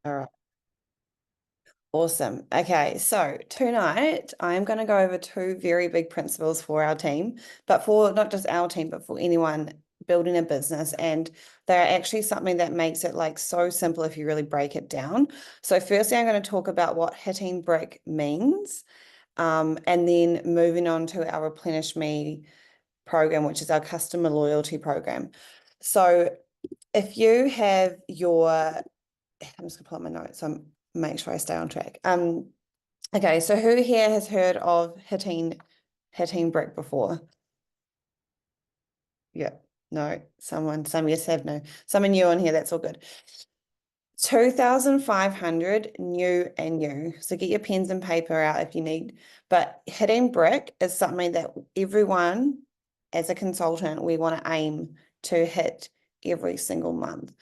All right. Awesome. Okay, so tonight I'm going to go over two very big principles for our team, but for not just our team, but for anyone building a business. And they're actually something that makes it like so simple if you really break it down. So firstly, I'm going to talk about what hitting brick means, and then moving on to our Replenishme program, which is our customer loyalty program. So if you have your I'm just gonna pull up my notes so I'm make sure I stay on track. Okay, so who here has heard of hitting brick before? Yeah, no, some yes have no. Someone new on here, that's all good. 2,500 new and new. So get your pens and paper out if you need. But hitting brick is something that everyone, as a consultant, we want to aim to hit every single month.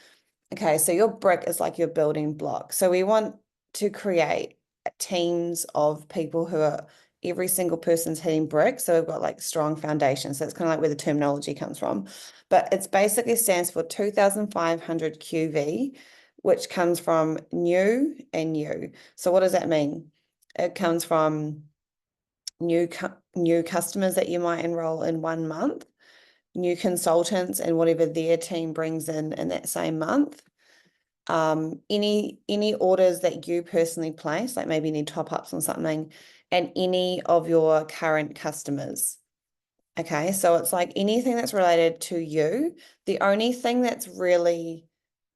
Okay, so your brick is like your building block. So we want to create teams of people who are every single person's hitting brick. So we've got like strong foundations. So it's kind of like where the terminology comes from. But it's basically stands for 2,500 QV, which comes from new and new. So what does that mean? It comes from new customers that you might enroll in 1 month, new consultants and whatever their team brings in that same month, any orders that you personally place, like maybe you need top ups on something, and any of your current customers. Okay, so it's like anything that's related to you. The only thing that's really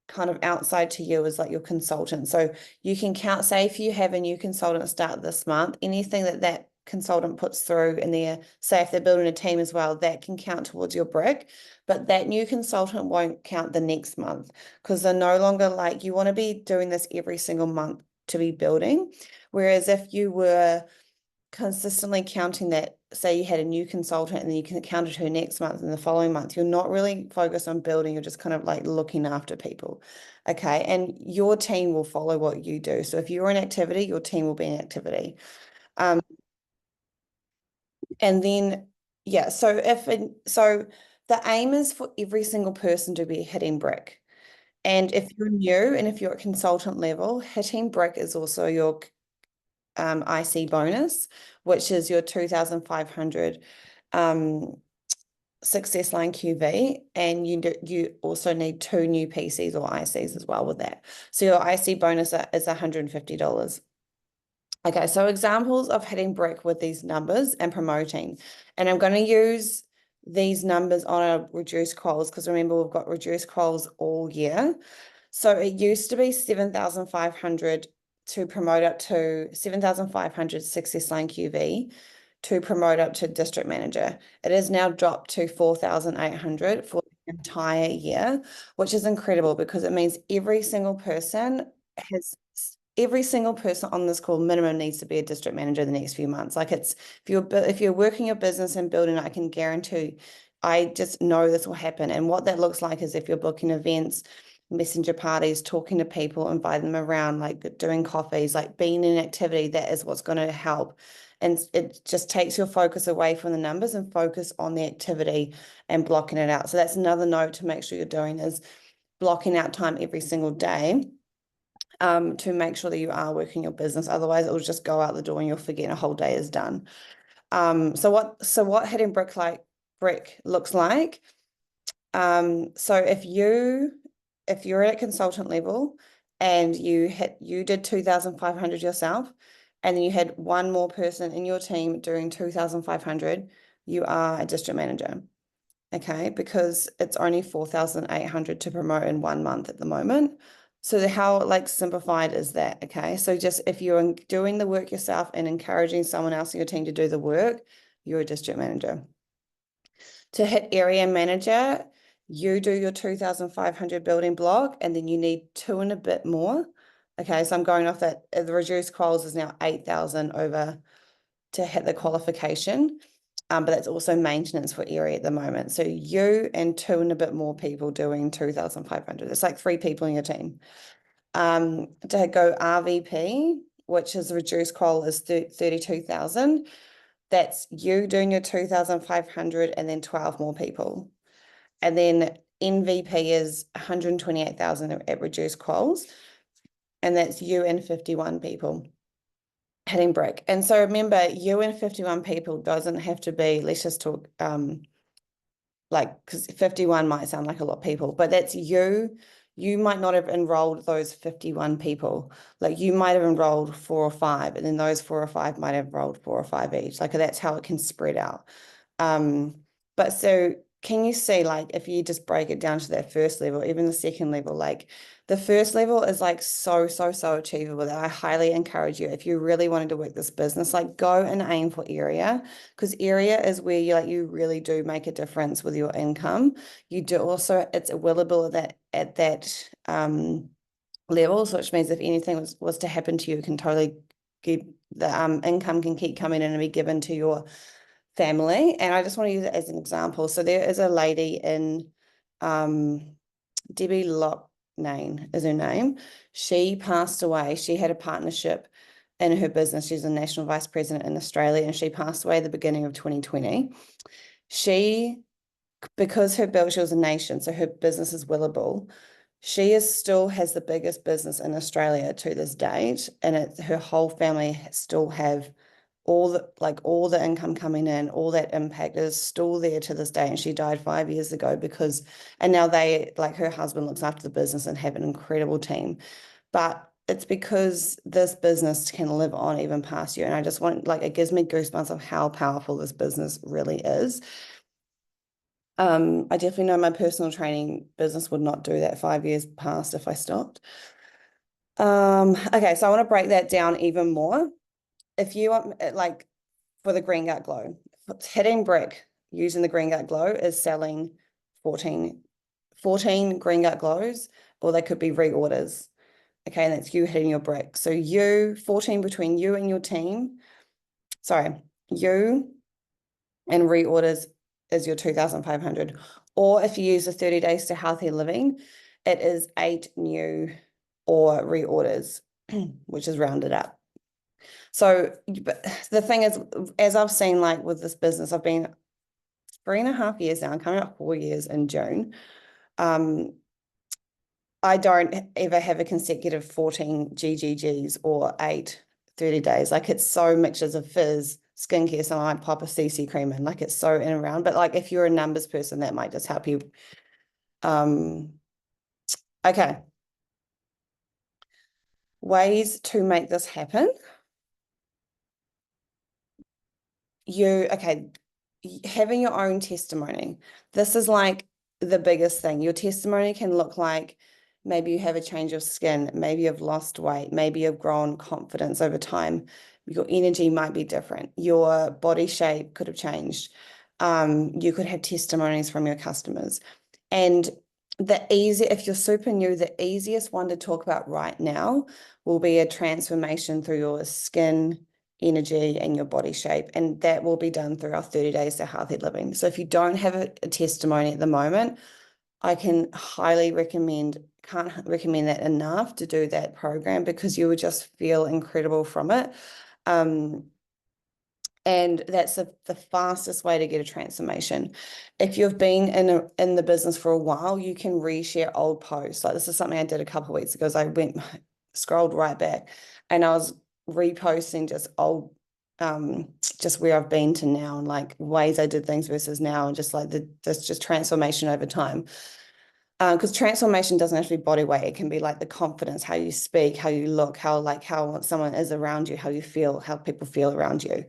kind of outside to you is like your consultant. So you can count, say if you have a new consultant start this month, anything that that consultant puts through in there, say if they're building a team as well, that can count towards your brick, but that new consultant won't count the next month because they're no longer like, you want to be doing this every single month to be building. Whereas if you were consistently counting that, say you had a new consultant and then you can count it her next month and the following month, you're not really focused on building, you're just kind of like looking after people. Okay. And your team will follow what you do. So if you're in activity, your team will be in activity. Um, and then, yeah, so the aim is for every single person to be hitting brick. And if you're new and if you're at consultant level, hitting brick is also your IC bonus, which is your 2,500 success line QV, and you also need two new PCs or ICs as well with that. So your IC bonus is $150. Okay, so examples of hitting brick with these numbers and promoting. And I'm going to use these numbers on a reduced quals because remember we've got reduced quals all year. So it used to be 7,500 to promote up to 7,500 success line QV to promote up to district manager. It is now dropped to 4,800 for the entire year, which is incredible because it means every single person on this call minimum needs to be a district manager the next few months. Like if you're working your business and building, I can guarantee, I just know this will happen. And what that looks like is if you're booking events, messenger parties, talking to people, inviting them around, like doing coffees, like being in activity, that is what's going to help. And it just takes your focus away from the numbers and focus on the activity and blocking it out. So that's another note to make sure you're doing is blocking out time every single day, to make sure that you are working your business. Otherwise, it will just go out the door and you'll forget a whole day is done. So what hitting brick looks like. So if you're at consultant level and you did 2,500 yourself, and then you had one more person in your team doing 2,500, you are a district manager. Okay, because it's only 4,800 to promote in 1 month at the moment. So how like simplified is that? Okay, so just if you're doing the work yourself and encouraging someone else in your team to do the work, you're a district manager. To hit area manager, you do your 2,500 building block and then you need two and a bit more. Okay, so I'm going off that the reduced quals is now 8,000 over to hit the qualification. But that's also maintenance for area at the moment. So you and two and a bit more people doing 2,500. It's like three people in your team. To go RVP, which is reduced qual is 32,000. That's you doing your 2,500 and then 12 more people. And then NVP is 128,000 at reduced quals. and that's you and 51 people hitting brick. And so remember, you and 51 people doesn't have to be, let's just talk, like, because 51 might sound like a lot of people, but that's you. You might not have enrolled those 51 people. Like you might have enrolled 4 or 5, and then those 4 or 5 might have enrolled 4 or 5 each. Like that's how it can spread out. But so can you see, like, if you just break it down to that first level, even the second level, like the first level is like so achievable that I highly encourage you, if you really wanted to work this business, like go and aim for area, because area is where you really do make a difference with your income. You do also, it's willable at that level, so which means if anything was to happen to you, it can totally keep the income can keep coming in and be given to your family. And I just want to use it as an example. So there is a lady in Debbie Locknane is her name. She passed away. She had a partnership in her business. She's a national vice president in Australia, and she passed away at the beginning of 2020. Because she was a nation, so her business is willable. She still has the biggest business in Australia to this date, and her whole family still have all the income coming in, all that impact is still there to this day. And she died 5 years ago and now her husband looks after the business and have an incredible team. But it's because this business can live on even past you. And I just want, it gives me goosebumps of how powerful this business really is. I definitely know my personal training business would not do that 5 years past if I stopped. Okay, so I want to break that down even more. If you want, for the Green Gut Glow, hitting brick using the Green Gut Glow is selling 14 Green Gut Glows, or they could be reorders. Okay, and that's you hitting your brick. So 14 between you and your team. Sorry, you and reorders is your 2,500. Or if you use the 30 days to healthy living, it is 8 new or reorders, which is rounded up. So the thing is, as I've seen, with this business, I've been 3.5 years now, coming up 4 years in June. I don't ever have a consecutive 14 GGGs or 8 30 days. It's so mixtures of fizz, skincare, so I might pop a CC cream in, it's so in and around. But if you're a numbers person, that might just help you. Okay. Ways to make this happen. Having your own testimony. This is the biggest thing. Your testimony can look like maybe you have a change of skin, maybe you've lost weight, maybe you've grown confidence over time. Your energy might be different. Your body shape could have changed. You could have testimonies from your customers. And if you're super new, the easiest one to talk about right now will be a transformation through your skin, energy, and your body shape. And that will be done through our 30 days to healthy living. So if you don't have a testimony at the moment, I can't recommend that enough to do that program, because you will just feel incredible from it. And that's the fastest way to get a transformation. If you've been in the business for a while, you can reshare old posts. This is something I did a couple of weeks ago. I scrolled right back, and I was reposting just old, just where I've been to now, and ways I did things versus now, and just this just transformation over time. Because transformation doesn't have to be body weight. It can be the confidence, how you speak, how you look, how someone is around you, how you feel, how people feel around you.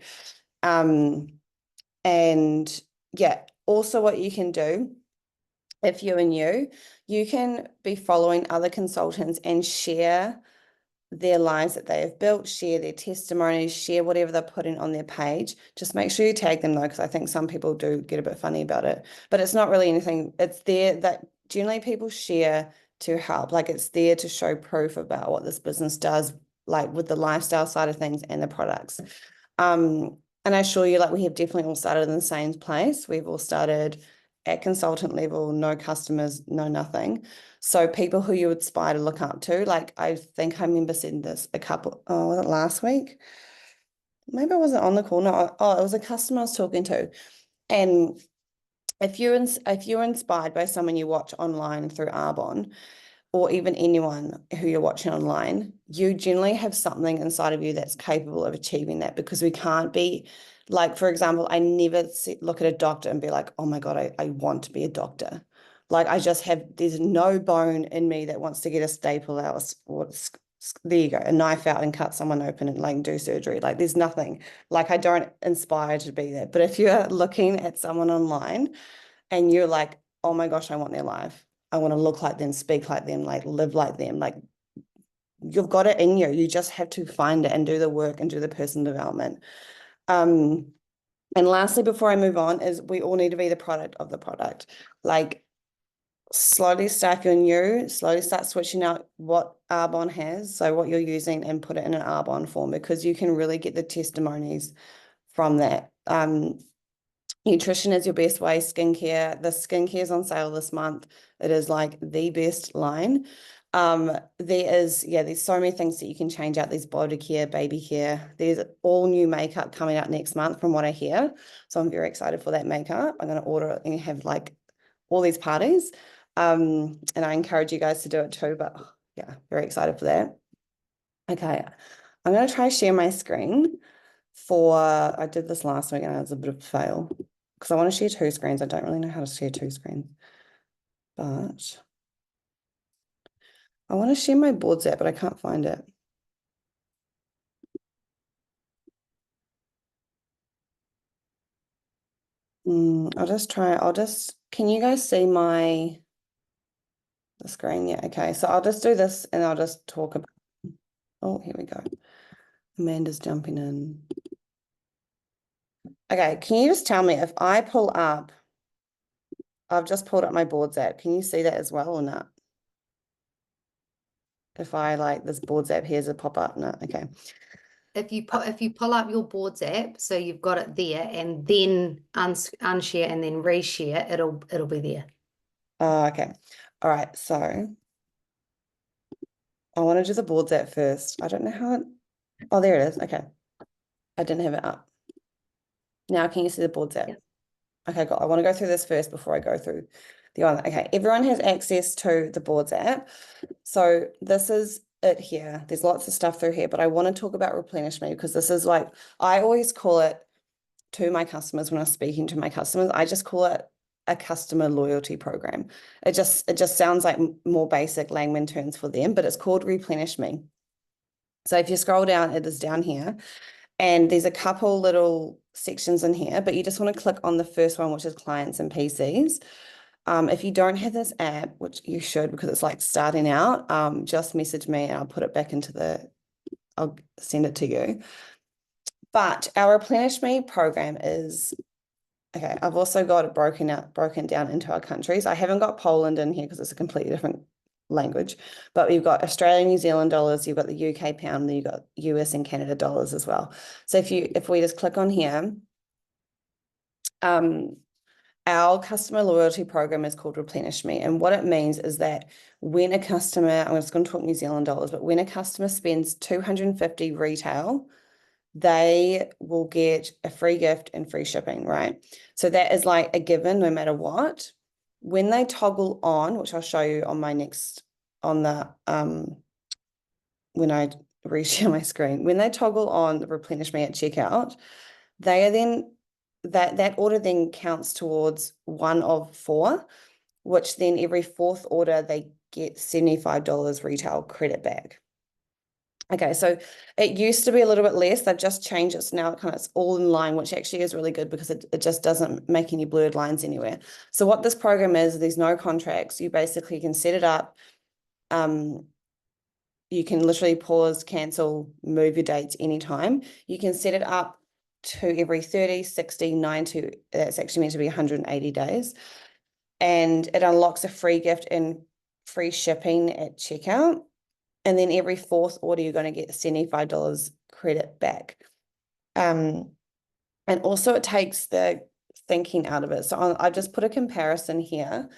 And yeah, also what you can do, if you can be following other consultants and share their lives that they have built, share their testimonies, share whatever they're putting on their page. Just make sure you tag them though, because I think some people do get a bit funny about it, but it's not really anything. It's there that generally people share to help. It's there to show proof about what this business does, with the lifestyle side of things and the products. And I assure you, we have definitely all started in the same place. We've all started at consultant level, no customers, no nothing. So people who you aspire to look up to, I think I remember saying this was it last week? Maybe I wasn't on the call. No, it was a customer I was talking to. And if you're inspired by someone you watch online through Arbonne, or even anyone who you're watching online, you generally have something inside of you that's capable of achieving that, because we can't be like, for example, I never look at a doctor and be like, oh my God, I want to be a doctor. Like I just have, there's no bone in me that wants to get a staple out or there you go, a knife out and cut someone open and like do surgery. Like there's nothing, like I don't inspire to be that. But if you're looking at someone online and you're like, oh my gosh, I want their life. I want to look like them, speak like them, like live like them. Like you've got it in you. You just have to find it and do the work and do the personal development. And lastly, before I move on, is we all need to be the product of the product. Like slowly start, if you're new, slowly start switching out what Arbonne has, so what you're using, and put it in an Arbonne form, because you can really get the testimonies from that. Nutrition is your best way. Skincare, the skincare is on sale this month. It is like the best line. There's so many things that you can change out. There's body care, baby care. There's all new makeup coming out next month from what I hear. So I'm very excited for that makeup. I'm going to order it and have like all these parties. And I encourage you guys to do it too, but yeah, very excited for that. Okay, I'm going to try share my screen I did this last week and it was a bit of a fail because I want to share two screens. I don't really know how to share two screens, but I want to share my boards app, but I can't find it. Can you guys see the screen? Yeah, okay. So I'll just do this and I'll just talk about, oh, here we go. Amanda's jumping in. Okay, can you just tell me if I pull up, I've just pulled up my boards app. Can you see that as well or not? If I like this boards app, here's a pop-up. No, okay. If you pull up your boards app, so you've got it there, and then unshare and then reshare, it'll be there. Oh, okay. All right. So I want to do the boards app first. I don't know how oh, there it is. Okay. I didn't have it up. Now can you see the boards app? Yeah. Okay, cool. I want to go through this first before I go through the other. Okay, everyone has access to the boards app. So this is it here. There's lots of stuff through here, but I want to talk about Replenishme because this is like, I always call it to my customers when I'm speaking to my customers, I just call it a customer loyalty program. It just sounds like more basic layman terms for them, but it's called Replenishme. So if you scroll down, it is down here. And there's a couple little sections in here, but you just want to click on the first one, which is clients and PCs. If you don't have this app, which you should because it's like starting out, just message me and I'll put it back I'll send it to you. But our Replenishme program is, okay, I've also got it broken down into our countries. I haven't got Poland in here because it's a completely different language, but we've got Australia, New Zealand dollars, you've got the UK pound, then you've got US and Canada dollars as well. So if we just click on here, our customer loyalty program is called Replenishme. And what it means is that when a customer, I'm just going to talk New Zealand dollars, but when a customer spends 250 retail, they will get a free gift and free shipping, right? So that is like a given no matter what. When they toggle on, which I'll show you on my next, when I reshare my screen, when they toggle on the Replenishme at checkout, they are then, that order then counts towards one of four, which then every fourth order, they get $75 retail credit back. Okay, so it used to be a little bit less. They've just changed it. So now it's all in line, which actually is really good because it just doesn't make any blurred lines anywhere. So what this program is, there's no contracts. You basically can set it up. You can literally pause, cancel, move your dates anytime. You can set it up to every 30, 60, 90. That's actually meant to be 180 days. And it unlocks a free gift and free shipping at checkout. And then every fourth order, you're going to get $75 credit back. And also it takes the thinking out of it. So I just put a comparison here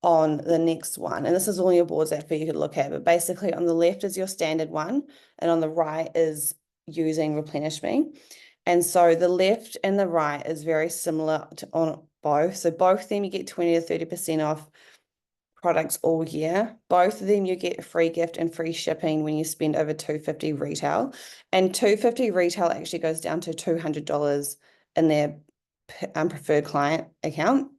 on the next one. And this is all your boards app for you could look at. But basically on the left is your standard one. And on the right is using Replenishme. And so the left and the right is very similar on both. So both of them you get 20 to 30% off products all year. Both of them you get a free gift and free shipping when you spend over $250 retail. And $250 retail actually goes down to $200 in their preferred client account.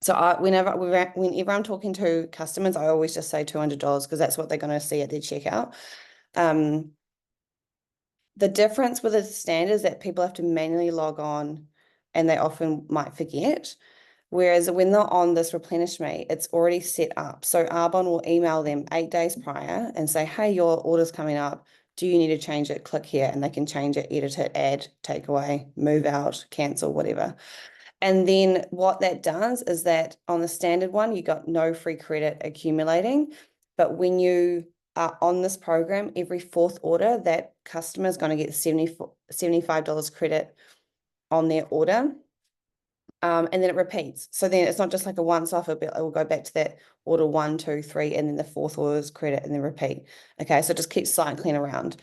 So whenever I'm talking to customers, I always just say $200 because that's what they're going to see at their checkout. The difference with a standard is that people have to manually log on and they often might forget. Whereas when they're on this Replenishme, it's already set up. So Arbonne will email them 8 days prior and say, hey, your order's coming up. Do you need to change it? Click here and they can change it, edit it, add, take away, move out, cancel, whatever. And then what that does is that on the standard one, you got no free credit accumulating. But when you are on this program, every fourth order, that customer is going to get $75 credit on their order. And then it repeats. So then it's not just like a once-off, it will go back to that order 1, 2, 3, and then the fourth order is credit and then repeat. Okay, so just keep cycling around.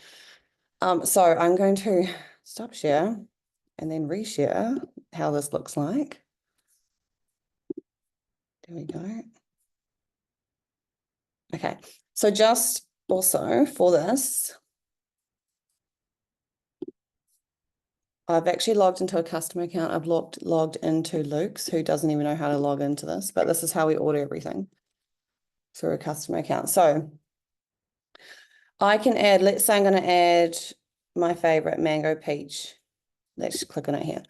So I'm going to stop share and then reshare how this looks like. There we go. Okay, so just also for this, I've actually logged into a customer account. I've logged into Luke's, who doesn't even know how to log into this, but this is how we order everything through a customer account. So I can add, let's say I'm going to add my favorite mango peach. Let's click on it here.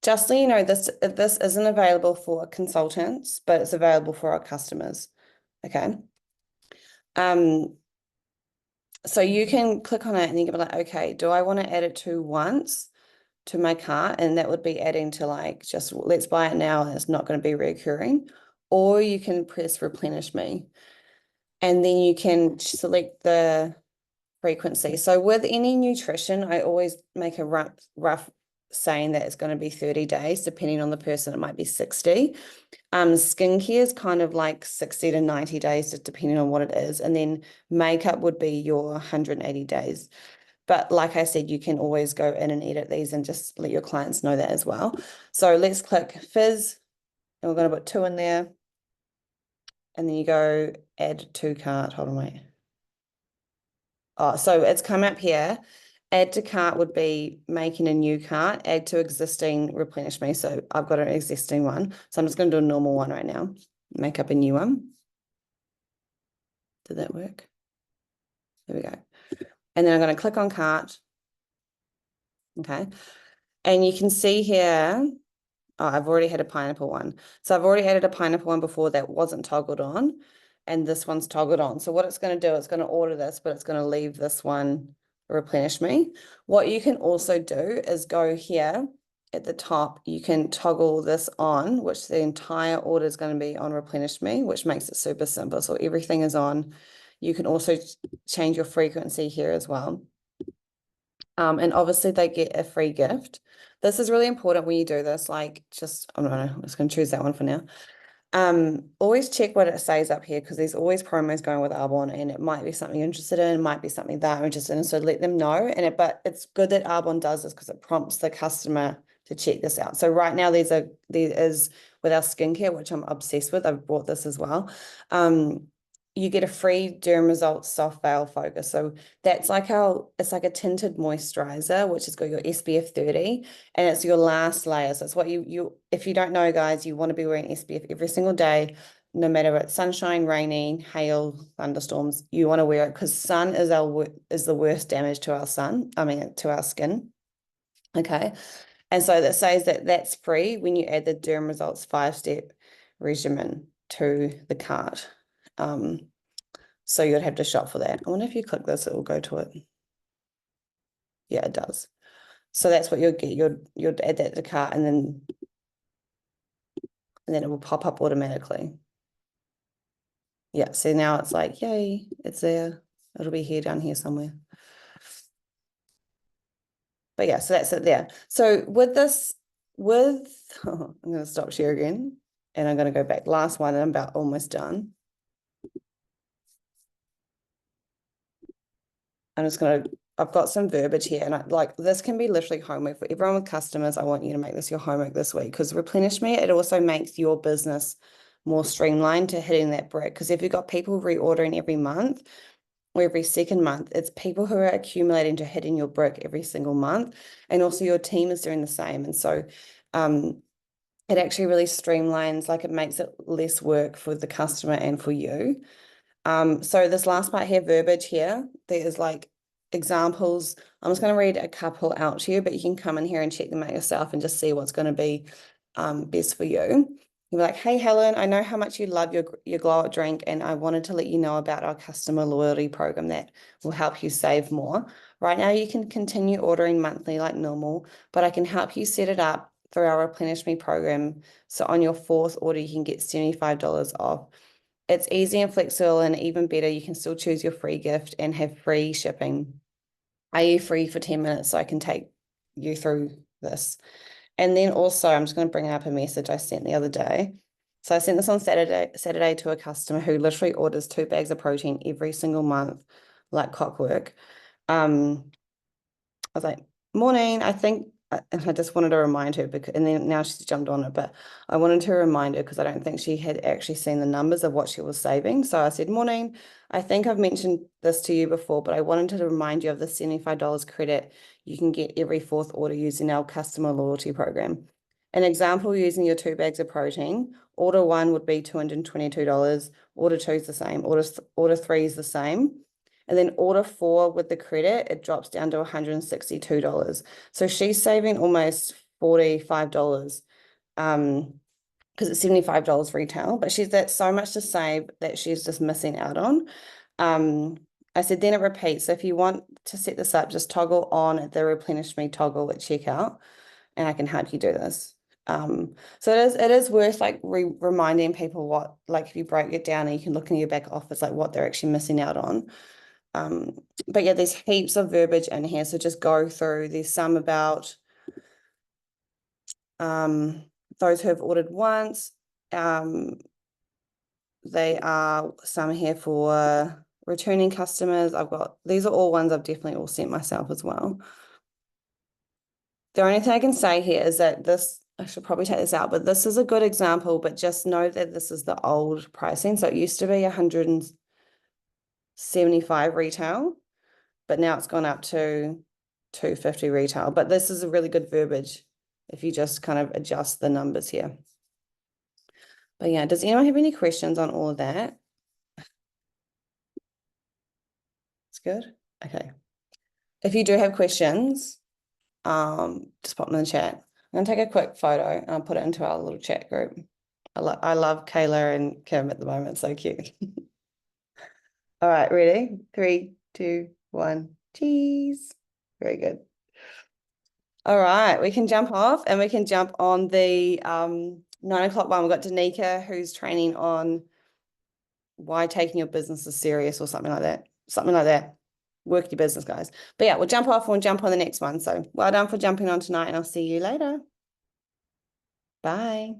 Just so you know, this isn't available for consultants, but it's available for our customers. Okay. So you can click on it and you can be like, okay, do I want to add it to once to my cart? And that would be adding to like, just let's buy it now and it's not going to be recurring. Or you can press replenish me. And then you can select the frequency. So with any nutrition, I always make a rough saying that it's going to be 30 days, depending on the person, it might be 60. Skincare is kind of like 60 to 90 days, just depending on what it is. And then makeup would be your 180 days. But like I said, you can always go in and edit these and just let your clients know that as well. So let's click Fizz, and we're going to put 2 in there. And then you go add to cart. Hold on, wait. Oh, so it's come up here. Add to cart would be making a new cart, add to existing Replenishme. So I've got an existing one. So I'm just going to do a normal one right now. Make up a new one. Did that work? There we go. And then I'm going to click on cart. Okay. And you can see here, oh, I've already had a pineapple one. So I've already added a pineapple one before that wasn't toggled on. And this one's toggled on. So what it's going to do, it's going to order this, but it's going to leave this one Replenishme. What you can also do is go here at the top, you can toggle this on, which the entire order is going to be on Replenishme, which makes it super simple. So everything is on. You can also change your frequency here as well. And obviously they get a free gift. This is really important when you do this, like just, I don't know, I'm just going to choose that one for now. Always check what it says up here because there's always promos going with Arbonne and it might be something you're interested in, might be something that I'm interested in. So let them know. But it's good that Arbonne does this because it prompts the customer to check this out. So right now there is with our skincare, which I'm obsessed with. I've bought this as well. You get a free Derm Results Soft Veil Focus. So that's like it's like a tinted moisturizer, which has got your SPF 30 and it's your last layer. So it's what if you don't know, guys, you want to be wearing SPF every single day, no matter if it's sunshine, raining, hail, thunderstorms, you want to wear it because sun is the worst damage to our to our skin. Okay. And so that says that that's free when you add the Derm Results 5-step regimen to the cart. So you'd have to shop for that. I wonder if you click this, it will go to it. Yeah, it does. So that's what you'll get. You'll add that to the cart and then it will pop up automatically. Yeah, so now it's like, yay, it's there. It'll be here down here somewhere. But yeah, so that's it there. So with this, I'm going to stop share again and I'm going to go back. Last one, and I'm about almost done. I've got some verbiage here and this can be literally homework for everyone with customers. I want you to make this your homework this week because Replenishme, it also makes your business more streamlined to hitting that brick. Because if you've got people reordering every month or every second month, it's people who are accumulating to hitting your brick every single month. And also your team is doing the same. And so it actually really streamlines, like it makes it less work for the customer and for you. So this last part here, verbiage here, there is like examples. I'm just going to read a couple out to you, but you can come in here and check them out yourself and just see what's going to be best for you. You're like, hey, Helen, I know how much you love your glow up drink, and I wanted to let you know about our customer loyalty program that will help you save more. Right now, you can continue ordering monthly like normal, but I can help you set it up through our Replenishme program. So on your fourth order, you can get $75 off. It's easy and flexible, and even better, you can still choose your free gift and have free shipping. Are you free for 10 minutes so I can take you through this? And then also, I'm just going to bring up a message I sent the other day. So I sent this on Saturday to a customer who literally orders 2 bags of protein every single month, like clockwork. I was like, morning, I think, and I just wanted to remind her because, and then now she's jumped on it, but I wanted to remind her because I don't think she had actually seen the numbers of what she was saving. So I said, morning, I think I've mentioned this to you before, but I wanted to remind you of the $75 credit you can get every fourth order using our customer loyalty program. An example using your 2 bags of protein, order 1 would be $222, order 2 is the same, order 3 is the same. And then order 4 with the credit, it drops down to $162. So she's saving almost $45 because it's $75 retail, but she's got so much to save that she's just missing out on. I said, then it repeats. So if you want to set this up, just toggle on the Replenishme toggle at checkout, and I can help you do this. So it is worth like reminding people what, like if you break it down and you can look in your back office, like what they're actually missing out on. But yeah, there's heaps of verbiage in here, so just go through. There's some about those who have ordered once. They are some here for returning customers. These are all ones I've definitely all sent myself as well. The only thing I can say here is that I should probably take this out, but this is a good example, but just know that this is the old pricing. So it used to be 175 retail, but now it's gone up to 250 retail. But this is a really good verbiage if you just kind of adjust the numbers here. But yeah, does anyone have any questions on all of that? It's good. Okay. If you do have questions, just pop them in the chat. I'm gonna take a quick photo and I'll put it into our little chat group. I love Kayla and Kim at the moment. So cute. All right, ready? 3, 2, 1. Cheese. Very good. All right, we can jump off and we can jump on the 9 o'clock one. We've got Danica who's training on why taking your business is serious or something like that. Something like that. Work your business, guys. But yeah, we'll jump off and we'll jump on the next one. So well done for jumping on tonight, and I'll see you later. Bye.